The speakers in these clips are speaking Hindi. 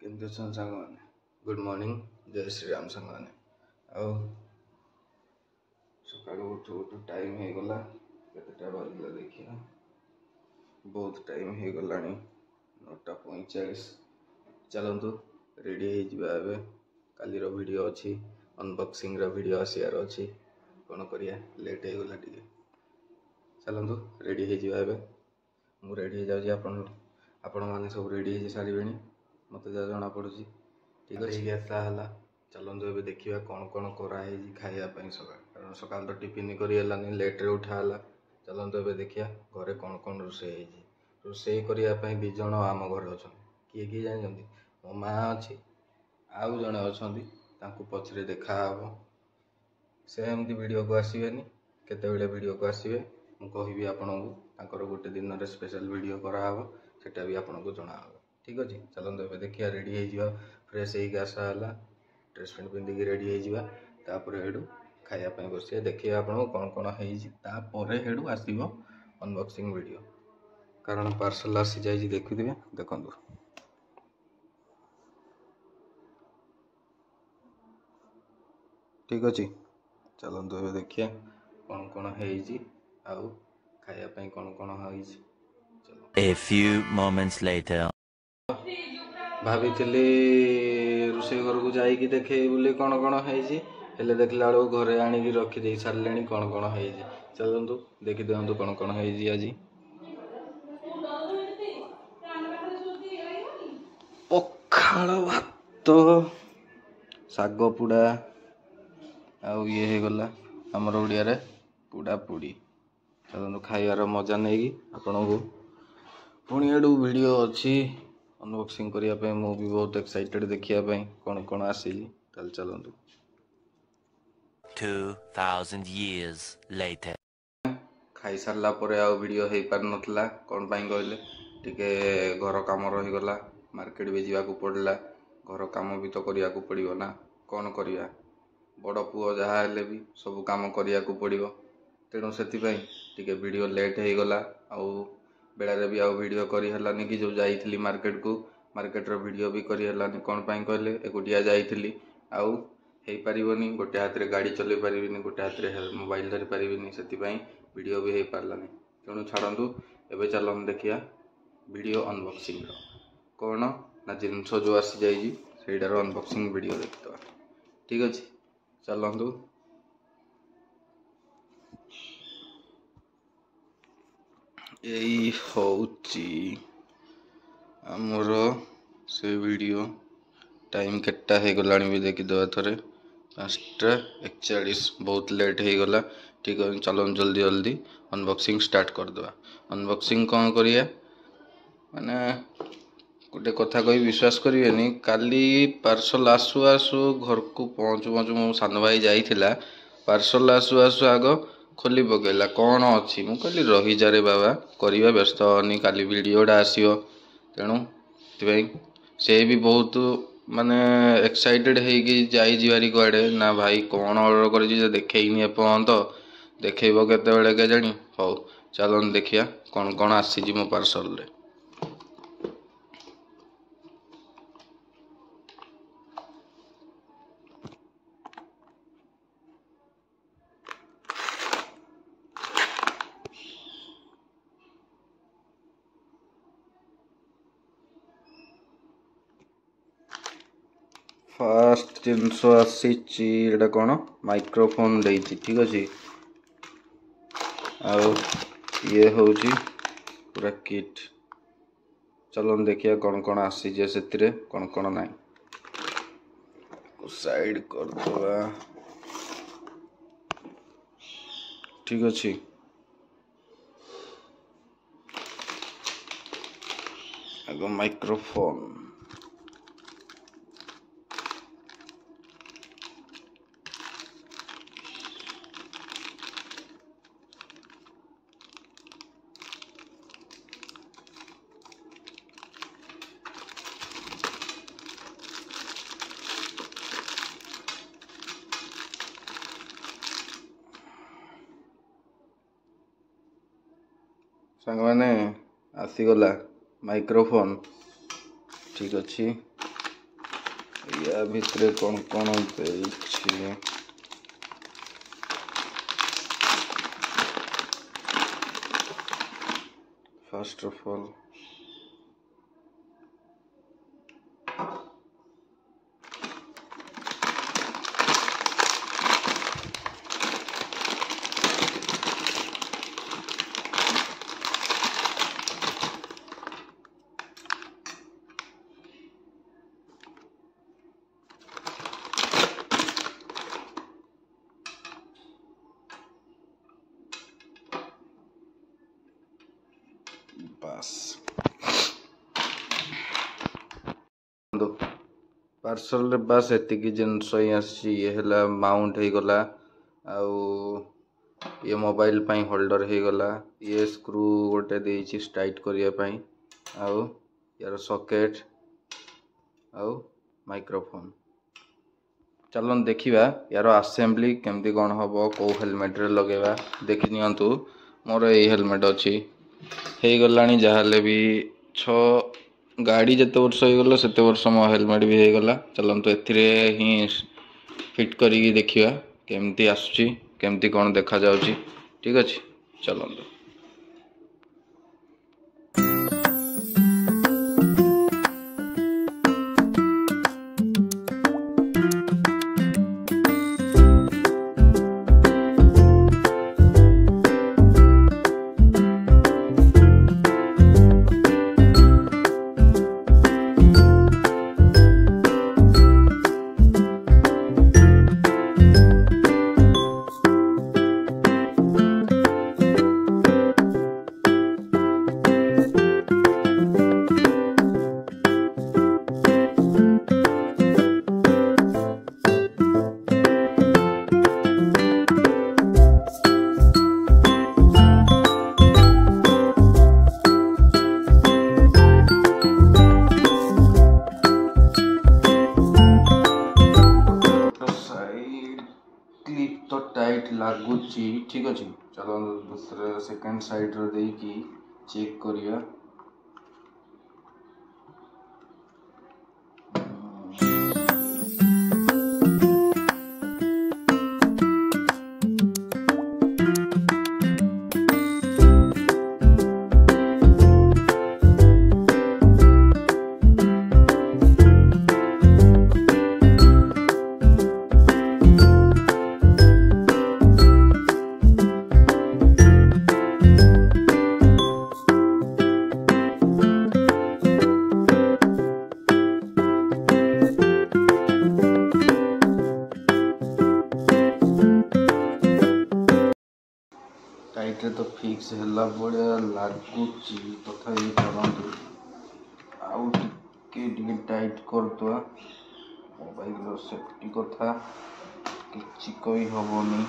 केमती सांग मैंने गुड मॉर्निंग जय श्री राम सांग मैंने आओ सकाल उठू उठू टाइम हो गला केतेटा बाजला देखिए बहुत टाइम हो गला 9:45 चलतु रेडी हो काली वीडियो अच्छी अनबॉक्सिंग वीडियो आसार अच्छी कौन करिया लेट हो गला टिके चलतु रेडी हो मु रेडी हो जाऊँ आपण मैंने सब रेडी हो सारे मत जहाँ जना पड़ी ठीक अच्छे गला चलतु ए देखा कौन कौन कराई खायापी सकाल कारण सकाल तो टिफिन करनी लेट्रे उठाला चलतु ए देखिया घरे कौन कौन रोषे करने दिज आम घर अच्छा किए किए जानते मो माँ अच्छी आउ जड़े अच्छा पछरे देखा से एमती वीडियो को आसबेनि केतबेले वीडियो को आसबे मु कहि आपन को गोटे दिन स्पेशल वीडियो कराव सेटा भी आपन को जनाव ठीक अच्छे चलते ए देखिए रेडी हो फ्रेश हो आसाला ड्रेस पैंट पिंधिकी रेडी होपर हेडू खायापी बस देखिए आपको कौन कौन होपर आसब अनबॉक्सिंग वीडियो कारण पार्सल आसी जाइए देखुए देखु ठीक अच्छे चलतु ए देखिए कौन कौन हो खायापी कौन कौन हो A few moments later. भाभी रोषे घर को जाइए देखे बोले कौन कौन है देखला बेलू घरे आणिकी रखिदे सारे कौन कौन है चलतु देखी दिखाँ कौन कौन है आज पखाल भात शाग पुड़ा आउ ये गला आमर ओडिया पुड़ा पुड़ी चलतु खाइबार मजा नहीं आपन को पुणी एडू वीडियो अच्छी अनबॉक्सिंग करने मु भी बहुत एक्साइटेड देखिए कौन कौन आसी चलतु 2000 years later. खाई सारा वीडियो हो पार नाला कौन कहले टिके घर कम रहीगला मार्केट भी जावाक पड़ला घर कम भी तो करने को पड़ो ना कौन करवा बड़ पुओ जहाँ हेले भी सब कम करने को पड़ो तेणु से वीडियो लेट हो गला बेड़े भी वीडियो करनी कि जो जाइली मार्केट को मार्केट रो वीडियो भी करनी कौन कहले एकुटिया जाइली आउ हो पारनी गोटे हाथ में गाड़ी चल पारि गोटे हाथ में मोबाइल धरी पारि से वीडियो भी हो पारानी तेणु छाड़ू एवं चलन देखिया वीडियो अनबॉक्सिंग कौन ना जिनस जो आसी जाइटार अनबॉक्सिंग वीडियो देखा ठीक अच्छे चलतु यही होची आमर से वीडियो टाइम केटा हो गला भी देखीदे थे 5:41 बहुत लेट हो गला ठीक है चलो जल्दी जल्दी अनबॉक्सिंग स्टार्ट करदे अनबॉक्सिंग कौन करिया माने गोटे कथा कही विश्वास करेनि काली पार्सल आसु आसु घर को पहुँचु पहुँचु मो सान भाई जाइला पार्सल आसु आसु आग खोली पकेला कौन अच्छी मु कहली रही जारे बाबा करवा व्यस्त हनी काली वीडियोटा आसो तेणु से भी बहुत माने एक्साइटेड होगी कुआडे ना भाई कौन ऑर्डर कर देखनी एपर्यंत देखब केतबेले के जानी हो चलन देखिया कौन कौन आसी मो पार्सल रे फास्ट जिनस आसी कौन माइक्रोफोन देती ठीक अच्छे आउ ये हूँ पूरा किट चलो देखिए कौन कौन आसी से कौन कौन ना साइड करदे ठीक अच्छे आग माइक्रोफोन सांग मैंने आसीगला माइक्रोफोन ठीक अच्छे या भितरे कौन कौन देछि फर्स्ट ऑफ ऑल बस पार्सल रे बस एतिकी जिनस ही आसी ये हला माउंट हो गला आउ ये मोबाइल पाई होल्डर हो गला ये स्क्रू गोटे देछि टाइट करिया पाई आउ यार सॉकेट आउ माइक्रोफोन चलन देखिबा यार असेंबली केमती कोन हबो को हेलमेट रे लगेबा देखि नियंतु मोर ए हेलमेट अछि हे गलानी जहाले भी 6 गाड़ी जिते वर्ष हो गला सेते वर्ष मो हेलमेट भी हो गला चलंतु एथिरे ही फिट करी देखिबा केमती आसुची केमती कोन देखा जाउची ठीक अछि चलंतु तो टाइट लागुची ठीक अच्छे चलो दूसरे सेकंड साइड रे दे की चेक करिया टाइट रे तो फिक्स हैला बड़े लागुची तथापि करंतु आउ टिके टाइट कर दो मोबाइल रो सेफ्टी कथा किछि कोई हबोनी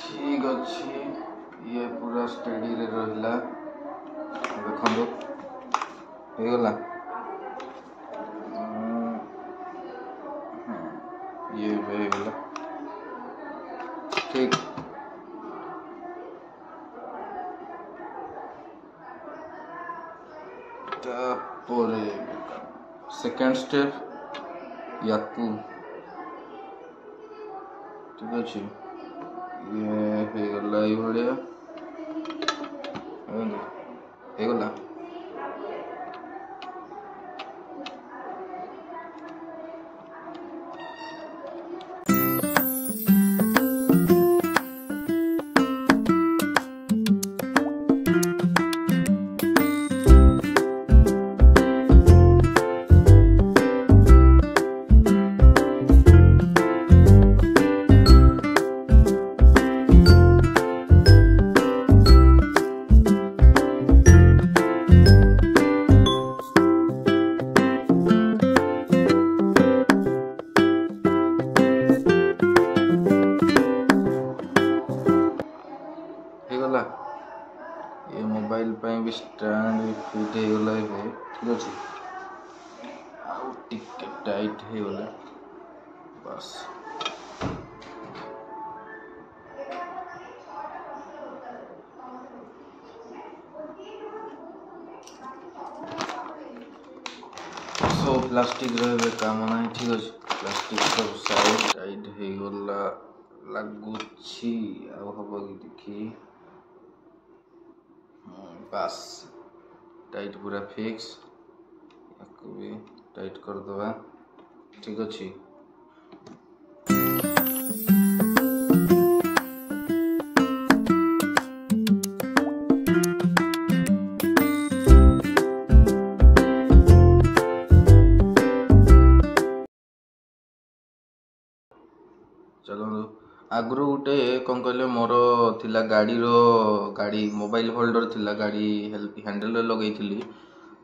ठीक अच्छे ये पूरा स्टडी रे रहिला देखो हो गला ये हो गला ठीक तापर सेकंड स्टेप याकू ठीक अच्छे ये हो गला ये भलिया हो गला स्टैंड भी फिट हो गला है ठीक अच्छे आउ टिके टाइट हो गला बस सब प्लास्टिक रे काम ना ठीक अच्छे प्लास्टिक सब साइड टाइट हो गला लगुच्छी आउ हम कि देखी बस टाइट पूरा फिक्स याको भी टाइट कर दवा ठीक अच्छे चलो आगु गोटे कौन कहले मोर थिला गाड़ी मोबाइल होल्डर थिला गाड़ी हैंडल लगे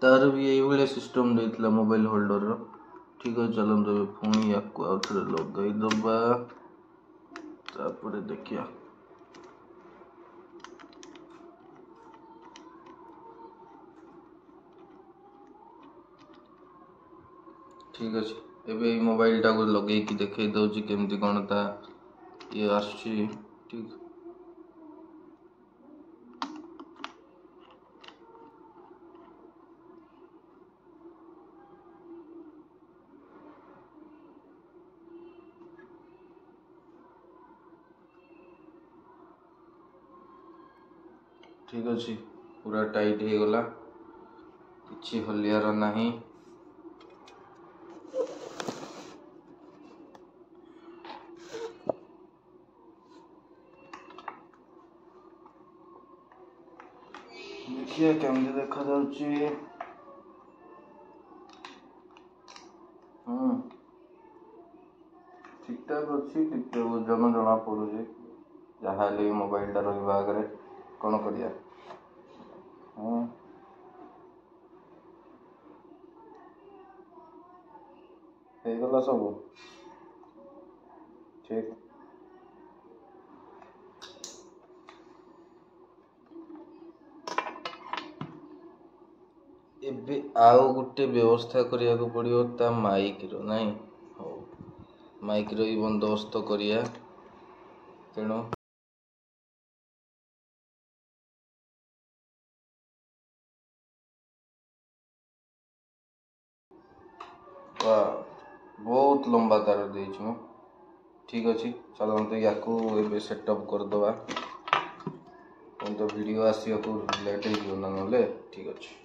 तार भी ये सिस्टम देता मोबाइल होल्डर ठीक है चलो पुणी या लगे दबा तापर देखिया ठीक अच्छे एबे मोबाइल टा को लगे कि देखे दउची केमती कौन ता ये आसुची ठीक ठीक अच्छे पूरा टाइट हो गला किछि हलियार नहीं देखिए केमती देखा जाउची ठीक ठाक अच्छी टिके ओजन जना पड़ुଛି जहाँ हेले मोबाइल टा रहिबा आगे कौन करिया गला सब ठीक एबे आउ गोटे व्यवस्था करिया को पड़ियो ता माइक रो नहीं हो माइक रो ही बंदोबस्त करिया तेणु बहुत लंबा तार दे ठीक अच्छे चलो या सेटअप करदे तो वीडियो आसिया को लेट हो ना ठीक अच्छे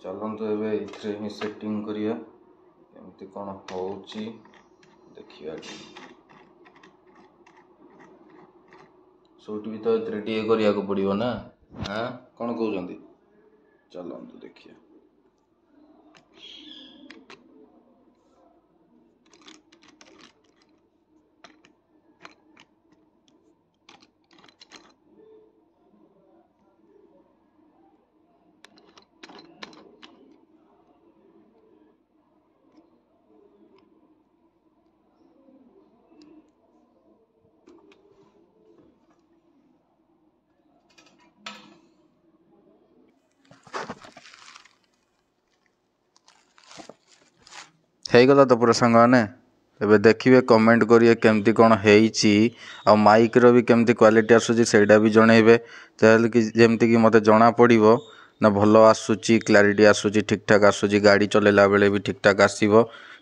चलतु एवं ही सेटिंग करिया केमती कौन होची देखिया सूट भी तो टे करिया को पड़ियो ना हाँ कौन कहते चलतु देखिए ହେଇଗଲା ତ ପୁରା ସାଙ୍ଗମାନେ। ଏବେ ଦେଖିବେ କମେଣ୍ଟ କରିବେ କେମିତି କ'ଣ ହେଇଛି ଆଉ ମାଇକ୍ର ବି କେମିତି କ୍ୱାଲିଟି ଆସୁଛି ସେଇଟା ବି ଜଣେଇବେ। ତାହେଲେ କି ଯେମିତିକି ମୋତେ ଜଣା ପଡ଼ିବ ନା ଭଲ ଆସୁଛି, କ୍ଲାରିଟି ଆସୁଛି, ଠିକ୍ଠାକ୍ ଆସୁଛି, ଗାଡ଼ି ଚଲେଇଲା ବେଳେ ବି ଠିକ୍ଠାକ୍ ଆସିବ।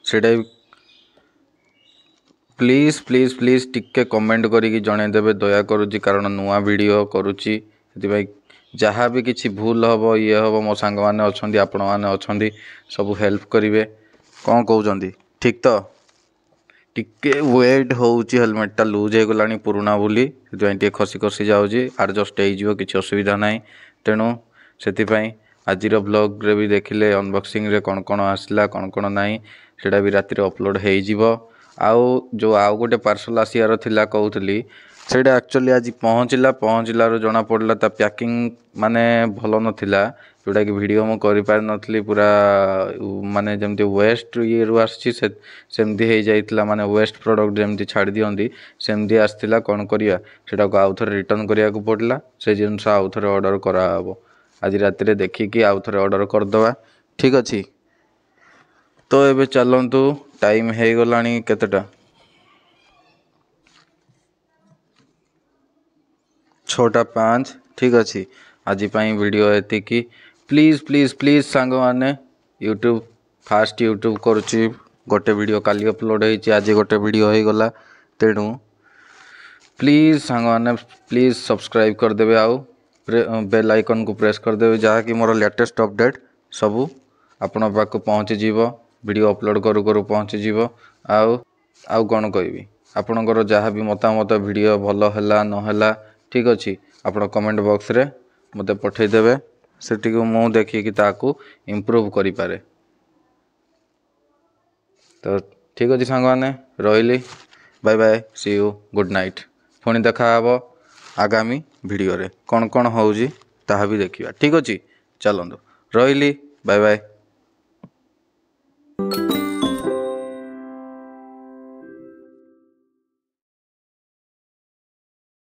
ସେଇଟା ବି ପ୍ଲିଜ୍ ପ୍ଲିଜ୍ ପ୍ଲିଜ୍ ଟିକେ କମେଣ୍ଟ କରିକି ଜଣେଇଦେବେ ଦୟା କରୁଛି, କାରଣ ନୂଆ ଭିଡ଼ିଓ କରୁଛି। ସେଥିପାଇଁ ଯାହା ବି କିଛି ଭୁଲ ହେବ ଇଏ ହେବ, ମୋ ସାଙ୍ଗମାନେ ଅଛନ୍ତି, ଆପଣମାନେ ଅଛନ୍ତି, ସବୁ ହେଲ୍ପ କରିବେ। କ'ଣ କହୁଛନ୍ତି? ଠିକ୍ ତ? ଟିକେ ୱେଟ୍ ହେଉଛି, ହେଲମେଟ୍ଟା ଲୁଜ୍ ହେଇଗଲାଣି ପୁରୁଣା ବୋଲି, ସେଥିପାଇଁ ଟିକେ ଖସି ଖସି ଯାଉଛି। ଆଡ଼ଜଷ୍ଟ ହେଇଯିବ, କିଛି ଅସୁବିଧା ନାହିଁ। ତେଣୁ ସେଥିପାଇଁ ଆଜିର ବ୍ଲଗ୍ରେ ବି ଦେଖିଲେ ଅନବକ୍ସିଂରେ କ'ଣ କ'ଣ ଆସିଲା କ'ଣ କ'ଣ ନାହିଁ ସେଇଟା ବି ରାତିରେ ଅପଲୋଡ଼ ହେଇଯିବ। ଆଉ ଗୋଟେ ପାର୍ସଲ୍ ଆସିବାର ଥିଲା କହୁଥିଲି, ସେଇଟା ଆକ୍ଚୁଆଲି ଆଜି ପହଞ୍ଚିଲାରୁ ଜଣାପଡ଼ିଲା ତା ପ୍ୟାକିଂ ମାନେ ଭଲ ନଥିଲା, ଯେଉଁଟାକି ଭିଡ଼ିଓ ମୁଁ କରିପାରିନଥିଲି। ପୁରା ମାନେ ଯେମିତି ୱେଷ୍ଟ ଇଏରୁ ଆସିଛି ସେମିତି ହେଇଯାଇଥିଲା, ମାନେ ୱେଷ୍ଟ ପ୍ରଡ଼କ୍ଟ ଯେମିତି ଛାଡ଼ି ଦିଅନ୍ତି ସେମିତି ଆସିଥିଲା। କ'ଣ କରିବା, ସେଇଟାକୁ ଆଉଥରେ ରିଟର୍ଣ୍ଣ କରିବାକୁ ପଡ଼ିଲା। ସେ ଜିନିଷ ଆଉଥରେ ଅର୍ଡ଼ର କରାହେବ। ଆଜି ରାତିରେ ଦେଖିକି ଆଉଥରେ ଅର୍ଡ଼ର କରିଦେବା, ଠିକ୍ ଅଛି। ତ ଏବେ ଚାଲନ୍ତୁ, ଟାଇମ୍ ହେଇଗଲାଣି କେତେଟା? 6:05। ଠିକ୍ ଅଛି, ଆଜି ପାଇଁ ଭିଡ଼ିଓ ଏତିକି। ପ୍ଲିଜ୍ ପ୍ଲିଜ୍ ପ୍ଲିଜ୍ ସାଙ୍ଗମାନେ, ଫାଷ୍ଟ ୟୁଟ୍ୟୁବ୍ କରୁଛି, ଗୋଟେ ଭିଡ଼ିଓ କାଲି ଅପଲୋଡ଼ ହେଇଛି, ଆଜି ଗୋଟେ ଭିଡ଼ିଓ ହେଇଗଲା। ତେଣୁ ପ୍ଲିଜ୍ ସାଙ୍ଗମାନେ ପ୍ଲିଜ୍ ସବସ୍କ୍ରାଇବ୍ କରିଦେବେ ଆଉ ବେଲ୍ ଆଇକନ୍କୁ ପ୍ରେସ୍ କରିଦେବେ, ଯାହାକି ମୋର ଲେଟେଷ୍ଟ ଅପଡ଼େଟ୍ ସବୁ ଆପଣଙ୍କ ପାଖକୁ ପହଞ୍ଚିଯିବ। ଭିଡ଼ିଓ ଅପଲୋଡ଼ କରୁ କରୁ ପହଞ୍ଚିଯିବ। ଆଉ କ'ଣ କହିବି, ଆପଣଙ୍କର ଯାହା ବି ମତାମତ, ଭିଡ଼ିଓ ଭଲ ହେଲା ନହେଲା, ଠିକ୍ ଅଛି, ଆପଣ କମେଣ୍ଟ ବକ୍ସରେ ମୋତେ ପଠାଇଦେବେ। ସେଠିକୁ ମୁଁ ଦେଖିକି ତାକୁ ଇମ୍ପ୍ରୁଭ୍ କରିପାରେ। ତ ଠିକ୍ ଅଛି ସାଙ୍ଗମାନେ, ରହିଲି। Bye bye, see you, good night. ପୁଣି ଦେଖା ହେବ ଆଗାମୀ ଭିଡ଼ିଓରେ। କ'ଣ କ'ଣ ହେଉଛି ତାହା ବି ଦେଖିବା, ଠିକ୍ ଅଛି। ଚାଲନ୍ତୁ, ରହିଲି, ବାଏ ବାଏ।